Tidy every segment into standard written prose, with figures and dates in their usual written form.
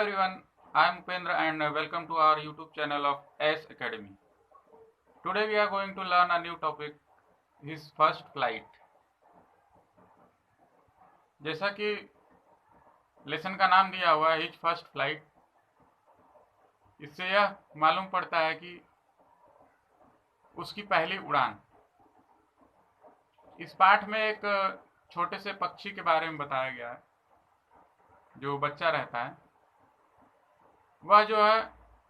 everyone, I am Upendra and welcome to our YouTube channel of S Academy. Today we are going to learn a new topic, his first flight. जैसा कि lesson का नाम दिया हुआ है his first flight, इससे यह मालूम पड़ता है कि उसकी पहली उड़ान। इस पाठ में एक छोटे से पक्षी के बारे में बताया गया है जो बच्चा रहता है। वह जो है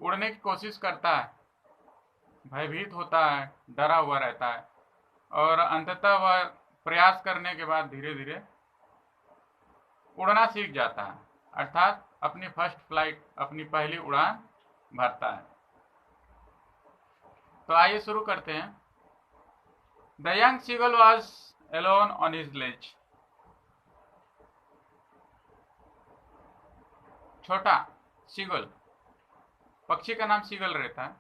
उड़ने की कोशिश करता है, भयभीत होता है, डरा हुआ रहता है और अंततः वह प्रयास करने के बाद धीरे धीरे उड़ना सीख जाता है, अर्थात अपनी फर्स्ट फ्लाइट, अपनी पहली उड़ान भरता है। तो आइए शुरू करते हैं। The young seagull was alone on his ledge. छोटा सीगल, पक्षी का नाम सीगल रहता है।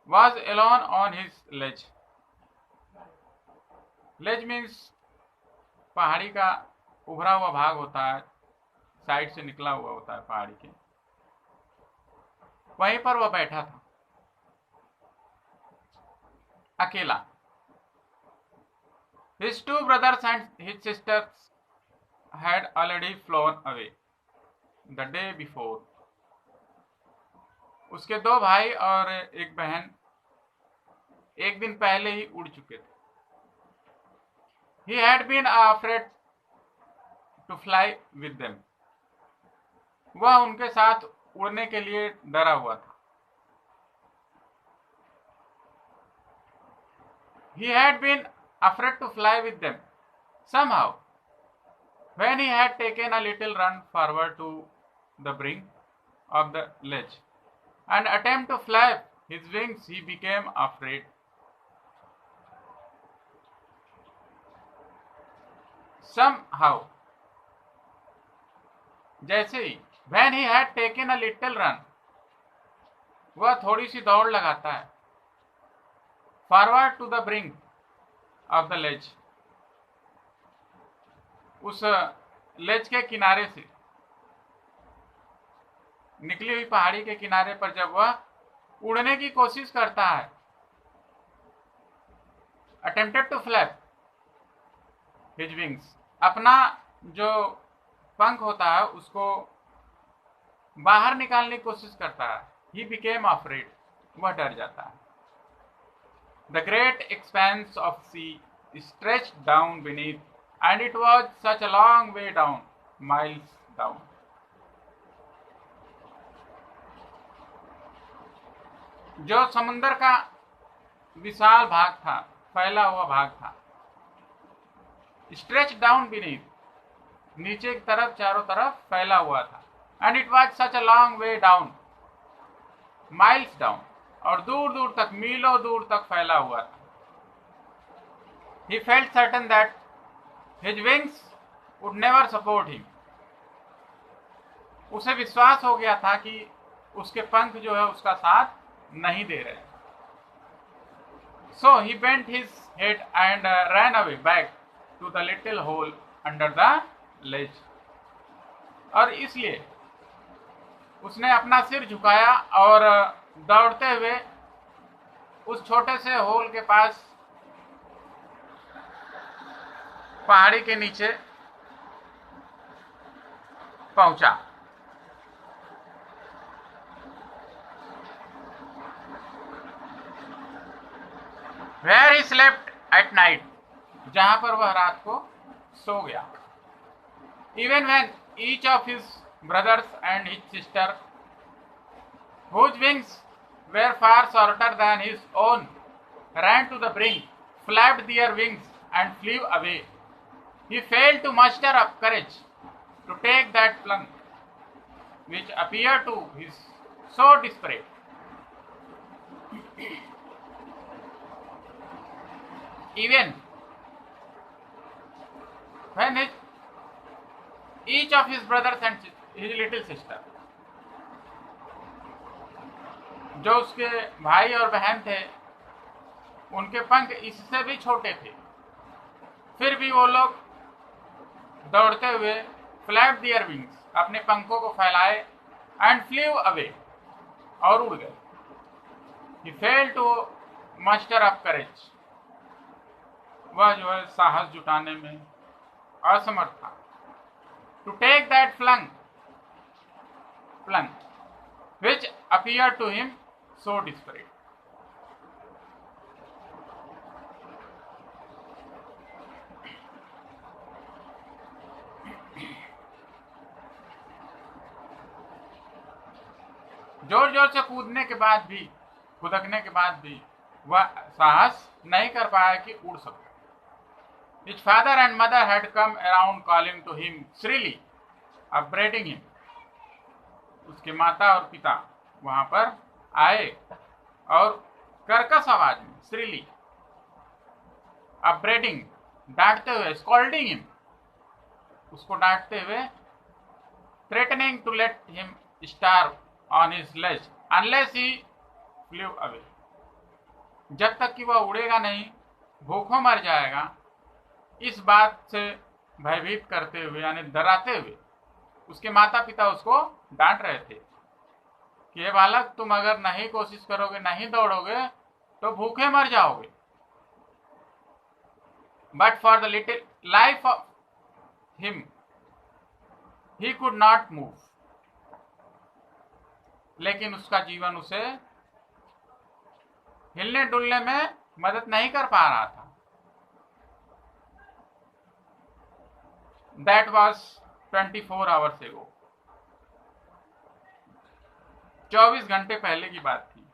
Was alone on his ledge. Ledge means पहाड़ी का उभरा हुआ भाग होता है, साइड से निकला हुआ होता है पहाड़ी के, वहीं पर वह बैठा था अकेला। His two brothers and his sisters had already flown away the day before. उसके दो भाई और एक बहन एक दिन पहले ही उड़ चुके थे। He had been afraid to fly with them. वह उनके साथ उड़ने के लिए डरा हुआ था। He had been afraid to fly with them. Somehow, when he had taken a little run forward to the brink of the ledge and attempt to flap his wings, he became afraid. Somehow, जैसे ही when he had taken a little run, वह थोड़ी सी दौड़ लगाता है forward to the brink of the ledge, उस लेज के किनारे से, निकली हुई पहाड़ी के किनारे पर जब वह उड़ने की कोशिश करता है, attempted to flap his wings, अपना जो पंख होता है उसको बाहर निकालने की कोशिश करता है। He became afraid, वह डर जाता है। The great expanse of sea stretched down beneath, and it was such a long way down, miles down. जो समुंदर का विशाल भाग था, फैला हुआ भाग था, stretched down beneath, नीचे की तरफ, चारों तरफ फैला हुआ था, and it was such a long way down, miles down, और दूर दूर तक, मीलों दूर तक फैला हुआ था। He felt certain that his wings would never support him. उसे विश्वास हो गया था कि उसके पंख जो है उसका साथ नहीं दे रहे। So he bent his head and ran away back to the little hole under the ledge. और इसलिए उसने अपना सिर झुकाया और दौड़ते हुए उस छोटे से होल के पास, पहाड़ी के नीचे पहुंचा। Where he slept at night, जहां पर वह रात को सो गया। Even when each of his brothers and his sister, whose wings were far shorter than his own, ran to the brink, flapped their wings and flew away, he failed to muster up courage to take that plunge, which appeared to him so desperate. Even when each of his brothers and his little sister, जो उसके भाई और बहन थे, उनके पंख इससे भी छोटे थे, फिर भी वो लोग दौड़ते हुए फ्लैप दियर विंग्स, अपने पंखों को फैलाए and flew away, और उड़ गए. He failed to muster up courage. वह जो है साहस जुटाने में असमर्थ था. To take that plunge which appeared to him so desperate. जोर जोर से कूदने के बाद भी, खुदकने के बाद भी वह साहस नहीं कर पाया कि उड़ सके. His father and mother had come around calling to him shrilly, upbraiding him. उसके माता और पिता वहां पर आए और कर्कश आवाज में, shrilly, upbraiding, डांटते हुए, scolding him, उसको डांटते हुए, threatening to let him starve on his ledge unless he flew away. जब तक कि वह उड़ेगा नहीं, भूखों मर जाएगा, इस बात से भयभीत करते हुए, यानी डराते हुए उसके माता पिता उसको डांट रहे थे कि ये बालक, तुम अगर नहीं कोशिश करोगे, नहीं दौड़ोगे तो भूखे मर जाओगे. But for the little life of him he could not move. लेकिन उसका जीवन उसे हिलने डुलने में मदद नहीं कर पा रहा था. That was 24 hours ago. 24 घंटे पहले की बात थी.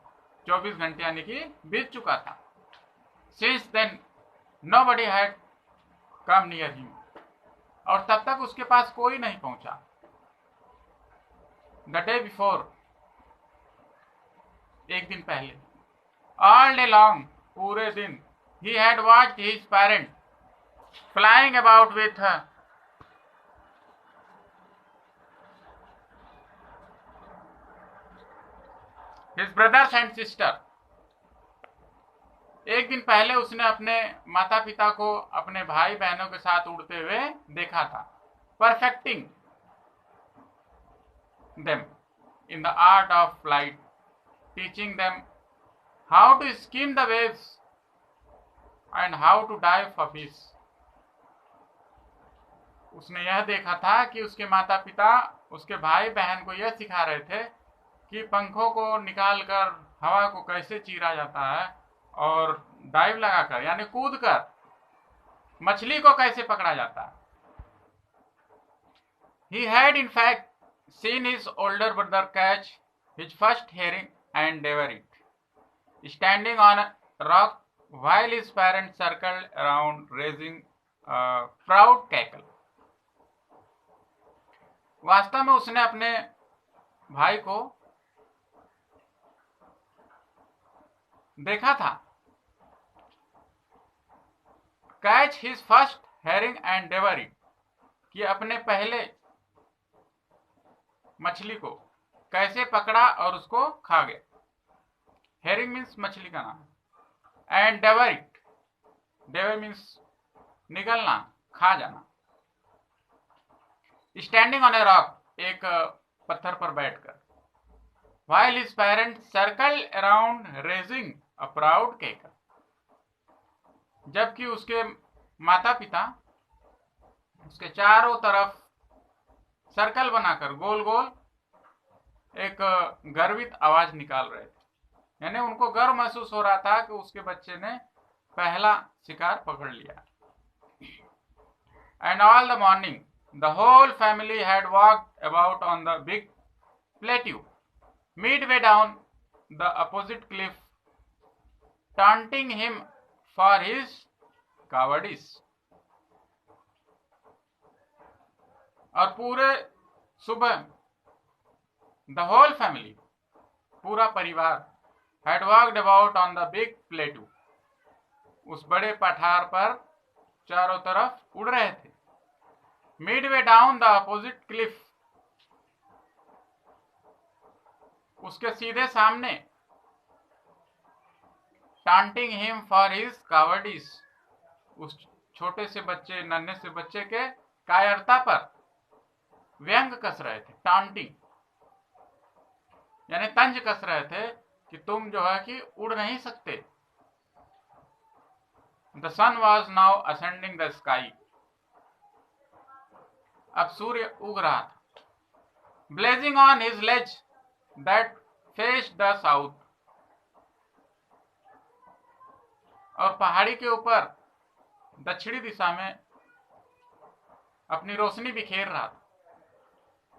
24 घंटे यानी कि बीत चुका था. Since then, nobody had come near him. और तब तक उसके पास कोई नहीं पहुंचा. The day before, एक दिन पहले, all day long, पूरे दिन, he had watched his parents flying about with her. His brothers and sister. एक दिन पहले उसने अपने माता पिता को अपने भाई बहनों के साथ उड़ते हुए देखा था. Perfecting them in the art of flight, teaching them how to skim the waves and how to dive for fish. उसने यह देखा था कि उसके माता पिता उसके भाई बहन को यह सिखा रहे थे कि पंखों को निकालकर हवा को कैसे चीरा जाता है और डाइव लगाकर, यानी कूदकर मछली को कैसे पकड़ा जाता है. He had in fact seen his older brother catch his first herring and devour it, standing on a rock while his parents circled around raising a proud cackle. वास्तव में उसने अपने भाई को देखा था catch his first herring and devour it, कि अपने पहले मछली को कैसे पकड़ा और उसको खा गया. हेरिंग मीन्स मछली का नाम, एंड डेवर इट, डेवर मीन्स निगलना, खा जाना. स्टैंडिंग ऑन ए रॉक, एक पत्थर पर बैठकर. while his parents circled around raising a proud cackle, जबकि उसके माता पिता उसके चारों तरफ सर्कल बनाकर गोल गोल एक गर्वित आवाज निकाल रहे थे. यानी उनको गर्व महसूस हो रहा था कि उसके बच्चे ने पहला शिकार पकड़ लिया. And all the morning the whole family had walked about on the big plateau midway down the opposite cliff, taunting him for his cowardice. और पूरे सुबह the whole family, पूरा परिवार, had walked about on the big plateau, उस बड़े पठार पर चारों तरफ उड़ रहे थे. midway down the opposite cliff, उसके सीधे सामने. taunting him for his cowardice, उस छोटे से बच्चे, नन्हे से बच्चे के कायरता पर व्यंग कस रहे थे. taunting. यानी तंज कस रहे थे कि तुम जो है कि उड़ नहीं सकते। The sun was now ascending the sky, अब सूर्य उग रहा था। Blazing on his ledge that faced the south, और पहाड़ी के ऊपर दक्षिणी दिशा में अपनी रोशनी बिखेर रहा था।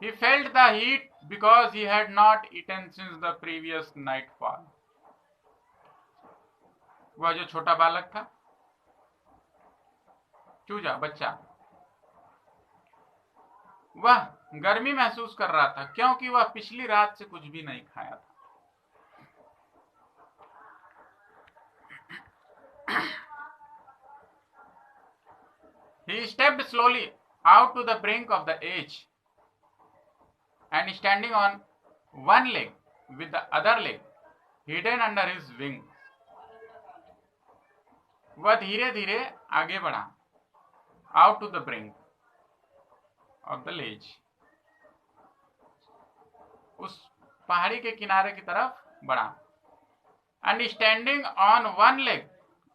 He felt the heat because he had not eaten since the previous nightfall. वह जो छोटा बालक था, चूजा बच्चा, वह गर्मी महसूस कर रहा था क्योंकि वह पिछली रात से कुछ भी नहीं खाया था। He stepped slowly out to the brink of the edge and standing on one leg with the other leg hidden under his wing. वह धीरे धीरे आगे बढ़ा, out to the brink of the ledge, उस पहाड़ी के किनारे की तरफ बढ़ा, and standing on one leg,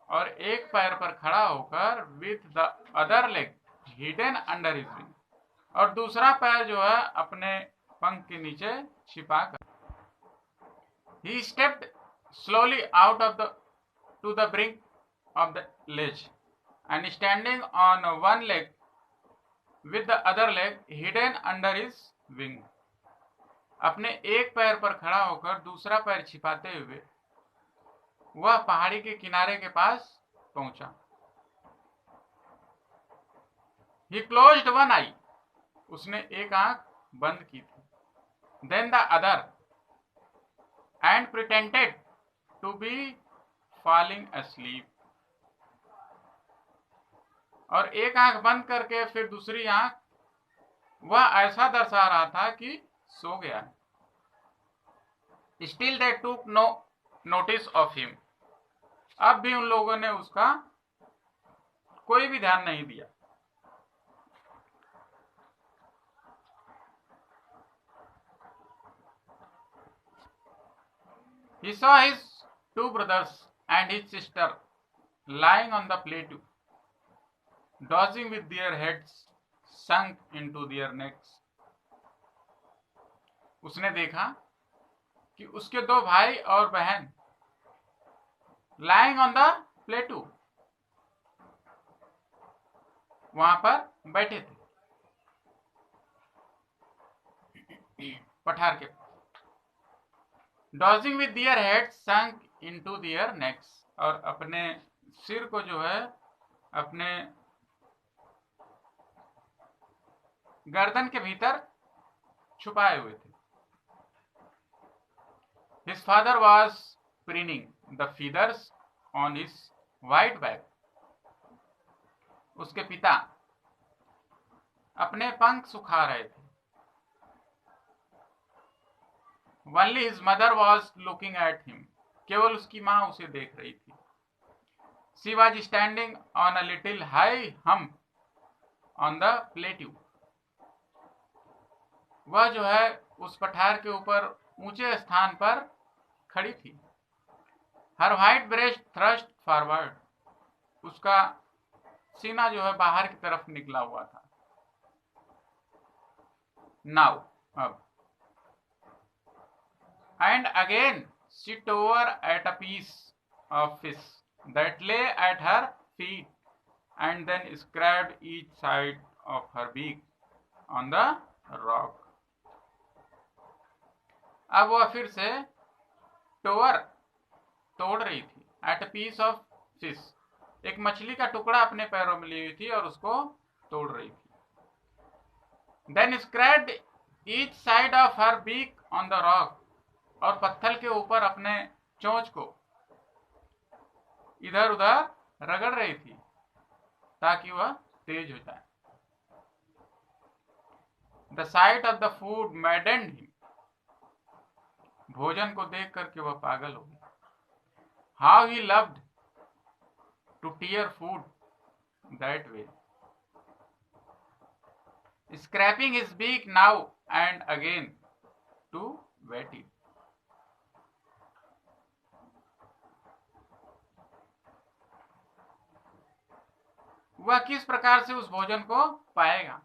और एक पैर पर खड़ा होकर with the other leg hidden under his wing, और दूसरा पैर जो है अपने पंख के नीचे छिपा कर। He stepped slowly out of to the brink of the ledge and standing on one leg with the other leg hidden under his wing, अपने एक पैर पर खड़ा होकर दूसरा पैर छिपाते हुए वह पहाड़ी के किनारे के पास पहुंचा। He closed one eye, उसने एक आंख बंद की थी, then the other, and pretended to be falling asleep, और एक आंख बंद करके फिर दूसरी आंख वह ऐसा दर्शा रहा था कि सो गया। Still they took no notice of him, अब भी उन लोगों ने उसका कोई भी ध्यान नहीं दिया। He saw his two brothers and his sister lying on the plateau, dozing with their heads sunk into their necks. उसने देखा कि उसके दो भाई और बहन lying on the plateau, वहां पर बैठे थे पठार के, dozing with their heads sunk into their necks, और अपने सिर को जो है अपने गर्दन के भीतर छुपाए हुए थे। His father was preening the feathers on his white back, उसके पिता अपने पंख सुखा रहे थे। Only his mother was looking at him, केवल उसकी मां उसे देख रही थी। She was standing on a little high hump on the plateau, वह जो है उस पठार के ऊपर ऊंचे स्थान पर खड़ी थी। Her white breast thrust forward, उसका सीना जो है बाहर की तरफ निकला हुआ था। Now, अब, and again she tore at a piece of fish that lay at her feet and then scraped each side of her beak on the rock. अब वह फिर से तोड़ रही थी, ate a piece of fish, एक मछली का टुकड़ा अपने पैरों में ली हुई थी और उसको तोड़ रही थी। Then scraped each side of her beak on the rock, और पत्थर के ऊपर अपने चोंच को इधर उधर रगड़ रही थी ताकि वह तेज हो जाए। The sight of the food maddened him, भोजन को देख करके वह पागल हो गया। How he loved to tear food that way, scraping his beak now and again to whet it, वह किस प्रकार से उस भोजन को पाएगा?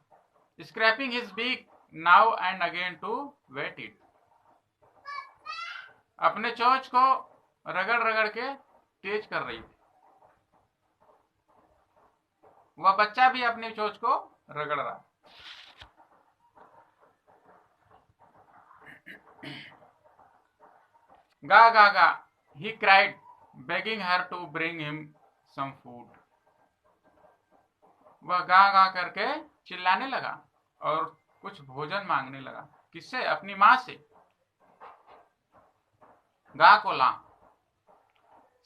Scraping his beak now and again to whet it. अपने चोंच को रगड़ रगड़ के तेज कर रही थी। वह बच्चा भी अपनी चोंच को रगड़ रहा। गा गा गा, he cried, begging her to bring him some food। वह गा गा करके चिल्लाने लगा और कुछ भोजन मांगने लगा। किससे? अपनी माँ से। गा को ला।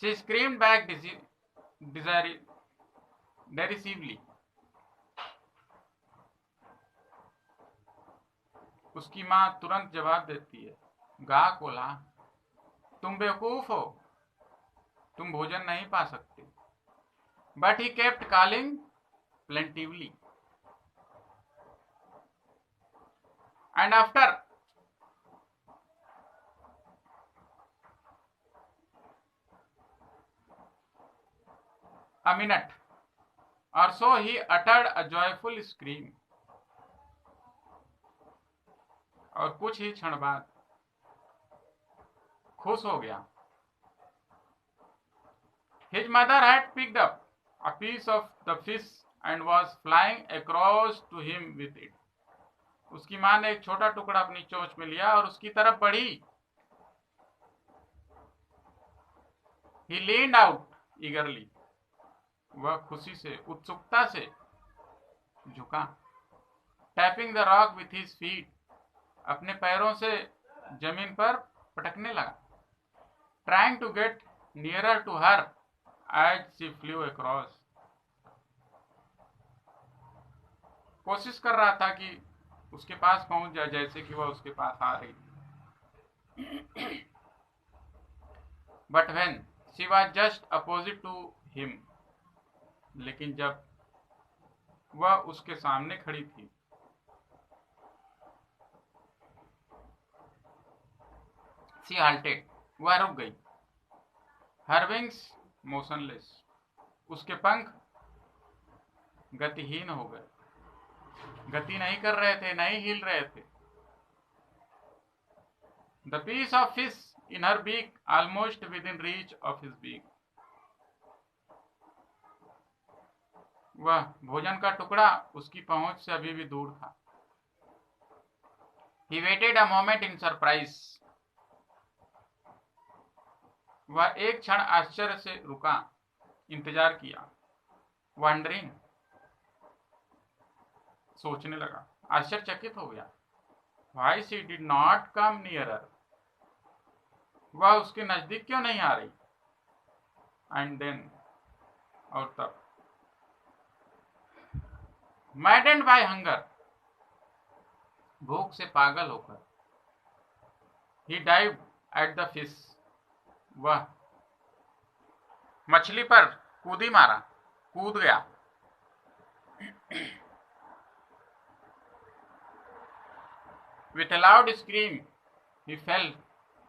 She screamed back derisively। उसकी माँ तुरंत जवाब देती है, गा को ला, तुम बेवकूफ हो, तुम भोजन नहीं पा सकते। But he kept calling plaintively। And after a minute or so he uttered a joyful scream। और कुछ ही क्षण बाद खुश हो गया। His mother had picked up a piece of the fish and was flying across to him with it। उसकी माँ ने एक छोटा टुकड़ा अपनी चोंच में लिया और उसकी तरफ बढ़ी। He leaned out eagerly। वह खुशी से, उत्सुकता से झुका। Tapping the rock with his feet। अपने पैरों से जमीन पर पटकने लगा। Trying to get nearer to her as she flew across। कोशिश कर रहा था कि उसके पास पहुंच जाए, जैसे कि वह उसके पास आ रही थी। But when she was just opposite to him। लेकिन जब वह उसके सामने खड़ी थी, she halted। वह रुक गई। Her wings motionless। उसके पंख गतिहीन हो गए, गति नहीं कर रहे थे, नहीं हिल रहे थे। The piece of fish in her beak almost within reach of his beak। वह भोजन का टुकड़ा उसकी पहुंच से अभी भी दूर था। He waited a moment in surprise। वह एक क्षण आश्चर्य से रुका, इंतजार किया। Wondering। सोचने लगा, आश्चर्यचकित हो गया। Why she did not come nearer। वह उसके नजदीक क्यों नहीं आ रही। And then, और तब Maddened by hunger। भूख से पागल होकर He dived at the fish। वह मछली पर कूद गया। With a loud scream he fell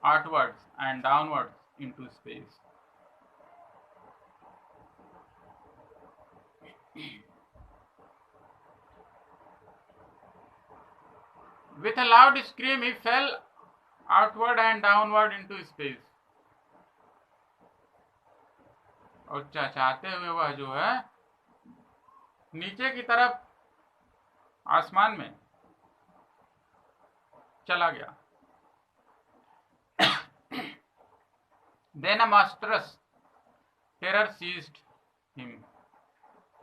outwards and downwards into space। With a loud scream he fell outward and downward into space। और चाहते हुए वह जो है नीचे की तरफ आसमान में चला गया। Then a monstrous terror seized him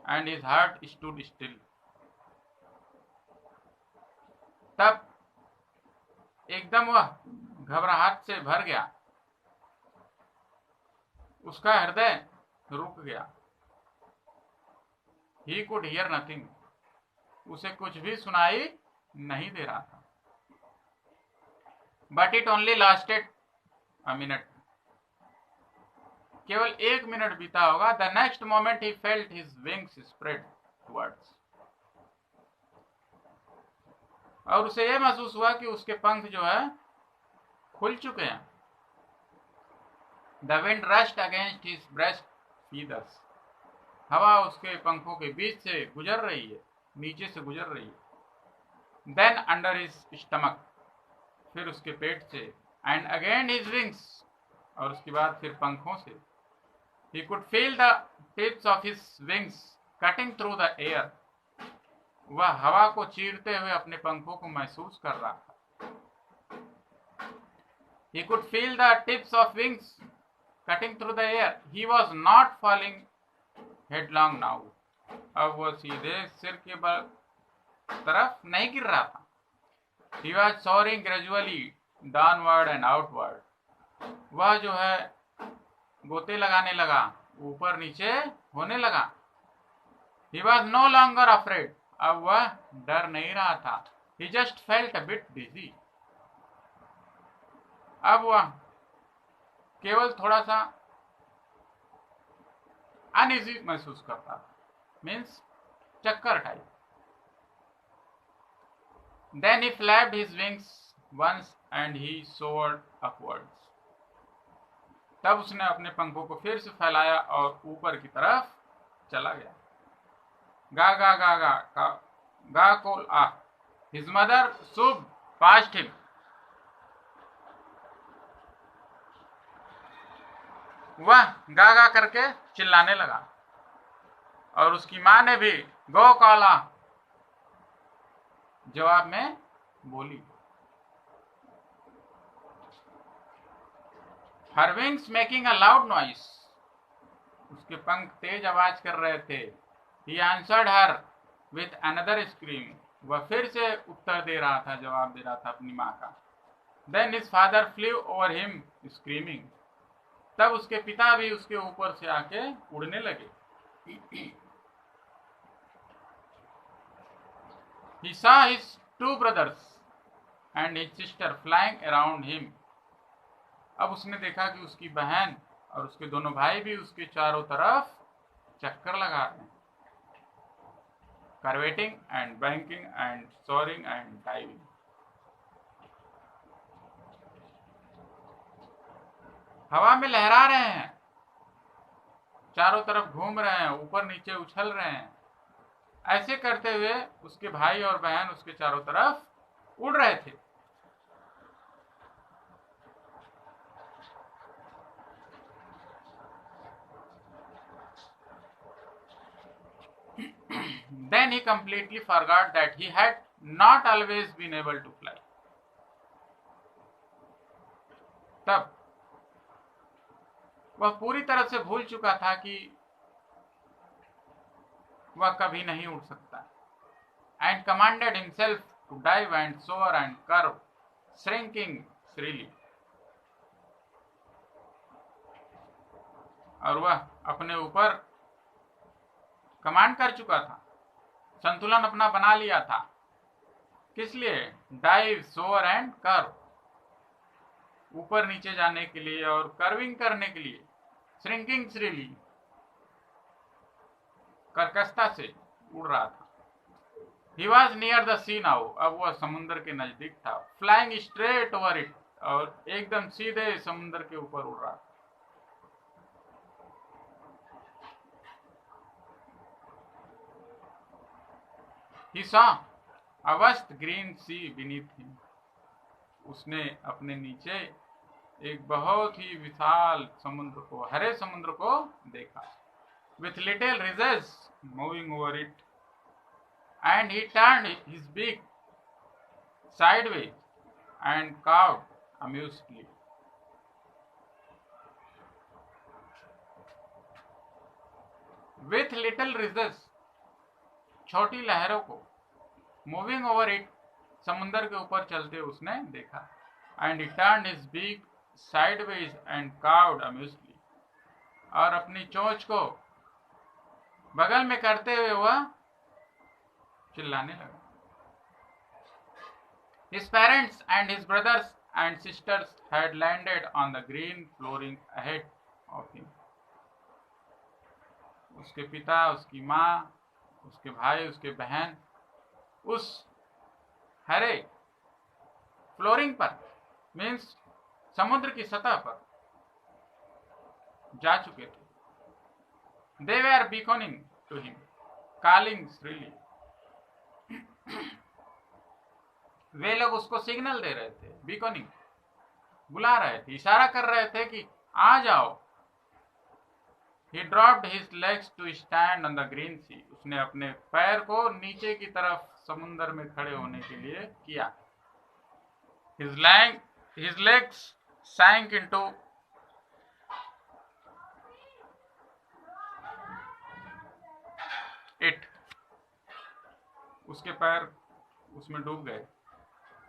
and his heart stood still। तब एकदम वह घबराहट से भर गया, उसका हृदय रुक गया। He could hear nothing। उसे कुछ भी सुनाई नहीं दे रहा था। But it only lasted a minute। केवल एक मिनट बीता होगा। The next moment he felt his wings spread towards। और उसे यह महसूस हुआ कि उसके पंख जो है खुल चुके हैं। The wind rushed against his breast feathers। हवा उसके पंखों के बीच से गुजर रही है, नीचे से गुजर रही है। देन अंडर हिज स्टमक, फिर उसके पेट से, एंड अगेन हिज विंग्स, और उसके बाद फिर पंखों से। He could feel the tips of his wings cutting through the air, वह हवा को चीरते हुए अपने पंखों को महसूस कर रहा था। He could feel the tips of wings cutting through the air. He was not falling headlong now. अब वह सीधे सिर के बल तरफ नहीं गिर रहा था। He was soaring gradually downward and outward. वह जो है गोते लगाने लगा, ऊपर नीचे होने लगा। He was no longer afraid. अब वह डर नहीं रहा था। He just felt a bit dizzy. अब वह केवल थोड़ा सा अनइजी महसूस करता था, मीन्स चक्कर type. Then he flapped his wings once and he soared upwards, तब उसने अपने पंखों को फिर से फैलाया और ऊपर की तरफ चला गया। गा गा गा गा गा, गा कोल आ, हिज मदर सूब पास्ट हिम, वह गा गा करके चिल्लाने लगा और उसकी मां ने भी गो कॉला जवाब में बोली। हर wings making a loud noise, उसके पंख तेज आवाज कर रहे थे। He answered her with another scream, वह फिर से उत्तर दे रहा था, जवाब दे रहा था अपनी मां का। Then his father flew over him screaming, तब उसके पिता भी उसके ऊपर से आके उड़ने लगे। He saw his two brothers and his sister flying around him. अब उसने देखा कि उसकी बहन और उसके दोनों भाई भी उसके चारों तरफ चक्कर लगा रहे हैं। Curveting and banking and soaring and diving. हवा में लहरा रहे हैं, चारों तरफ घूम रहे हैं, ऊपर नीचे उछल रहे हैं। ऐसे करते हुए उसके भाई और बहन उसके चारों तरफ उड़ रहे थे। Then he completely forgot that he had not always been able to fly. तब वह पूरी तरह से भूल चुका था कि वह कभी नहीं उड़ सकता। And commanded himself to dive and soar and curve, shrinking freely. और वह अपने ऊपर कमांड कर चुका था, संतुलन अपना बना लिया था। किस लिए? डाइव, सोअर एंड कर्व, ऊपर नीचे जाने के लिए और कर्विंग करने के लिए। श्रिंकिंग फ्रीली, कर्कशता से उड़ रहा था। He was near the sea now, अब वह समुद्र के नजदीक था। Flying straight over it, और एकदम सीधे समुद्र के ऊपर उड़ रहा था। He saw a vast green sea beneath him, उसने अपने नीचे एक बहुत ही विशाल समुद्र को, हरे समुद्र को देखा। With little ridges moving over it, and he turned his beak sideways and cawed amusedly. With little ridges, छोटी लहरों को, moving over it, समुद्र के ऊपर चलते उसने देखा। And he turned his beak sideways and cawed amusedly, और अपनी चोंच को बगल में करते हुए वह चिल्लाने लगा। His parents and his brothers and sisters had landed on the green flooring ahead of him. उसके पिता, उसकी माँ, उसके भाई, उसके बहन उस हरे फ्लोरिंग पर, मीन्स समुद्र की सतह पर जा चुके थे। They were beckoning to him, calling shrilly. वे लोग उसको सिग्नल दे रहे थे, बीकॉनिंग, बुला रहे थे, इशारा कर रहे थे कि आ जाओ. He dropped his legs to stand on the green sea. उसने अपने पैर को नीचे की तरफ समुद्र में खड़े होने के लिए किया. His legs sank into it. उसके पैर उसमें डूब गए,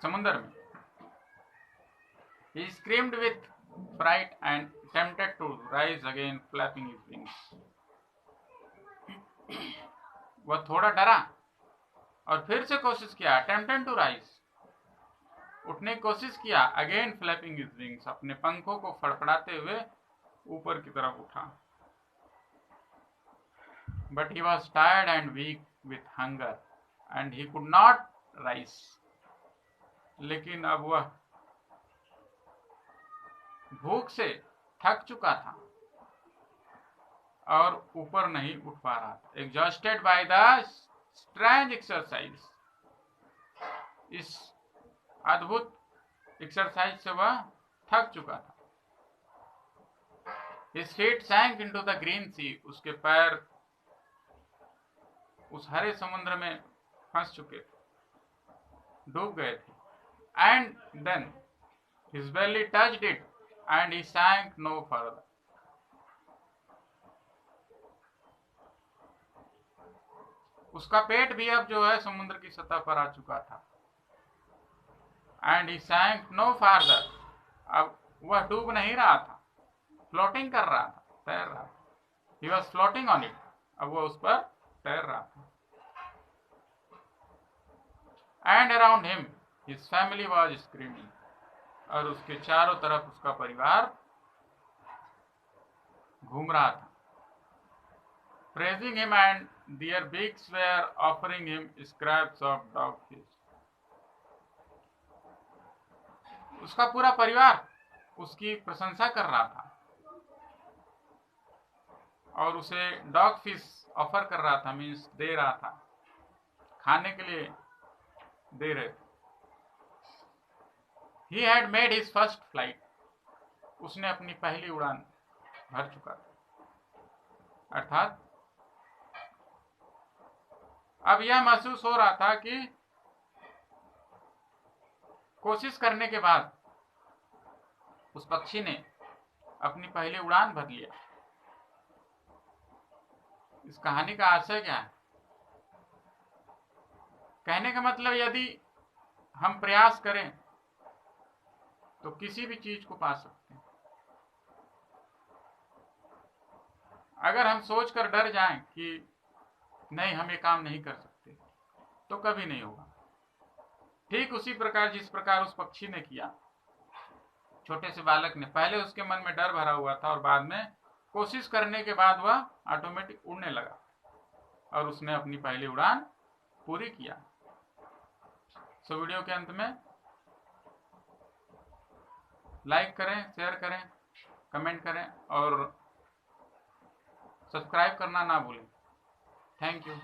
समुद्र में. He screamed with fright and tempted to rise again, flapping his wings. वह थोड़ा डरा और फिर से कोशिश किया, attempted to rise, उठने की कोशिश किया, again flapping his wings, अपने पंखों को फड़फड़ाते हुए ऊपर की तरफ उठा. But he was tired and weak with hunger and he could not rise. लेकिन अब वह भूख से थक चुका था और ऊपर नहीं उठ पा रहा था. Exhausted by the strange exercise. इस अद्भुत एक्सरसाइज से वह थक चुका था. His feet sank into the green sea. उसके पैर उस हरे समुद्र में फंस चुके थे, डूब गए थे. And then his belly touched it and he sank no further. उसका पेट भी अब जो है समुद्र की सतह पर आ चुका था. And he sank no farther. अब वह डूब नहीं रहा था, फ्लोटिंग कर रहा था, तैर रहा था. He was floating on it. अब वह उस पर तैर रहा था. And around him his family was screaming. और उसके चारों तरफ उसका परिवार घूम रहा था. Praising him and their beaks were offering him scraps of dogfish. उसका पूरा परिवार उसकी प्रशंसा कर रहा था और उसे डॉग फिश ऑफर कर रहा था, मीन्स दे रहा था, खाने के लिए दे रहे थे. He had made his first flight. उसने अपनी पहली उड़ान भर चुका था. अर्थात अब यह महसूस हो रहा था कि कोशिश करने के बाद उस पक्षी ने अपनी पहली उड़ान भर लिया. इस कहानी का आशय क्या है? कहने का मतलब, यदि हम प्रयास करें तो किसी भी चीज को पा सकते हैं. अगर हम सोचकर डर जाएं कि नहीं हम ये काम नहीं कर सकते, तो कभी नहीं होगा. ठीक उसी प्रकार जिस प्रकार उस पक्षी ने किया, छोटे से बालक ने. पहले उसके मन में डर भरा हुआ था और बाद में कोशिश करने के बाद वह ऑटोमेटिक उड़ने लगा और उसने अपनी पहली उड़ान पूरी किया. सो वीडियो के अंत में लाइक करें, शेयर करें, कमेंट करें और सब्सक्राइब करना ना भूलें. Thank you.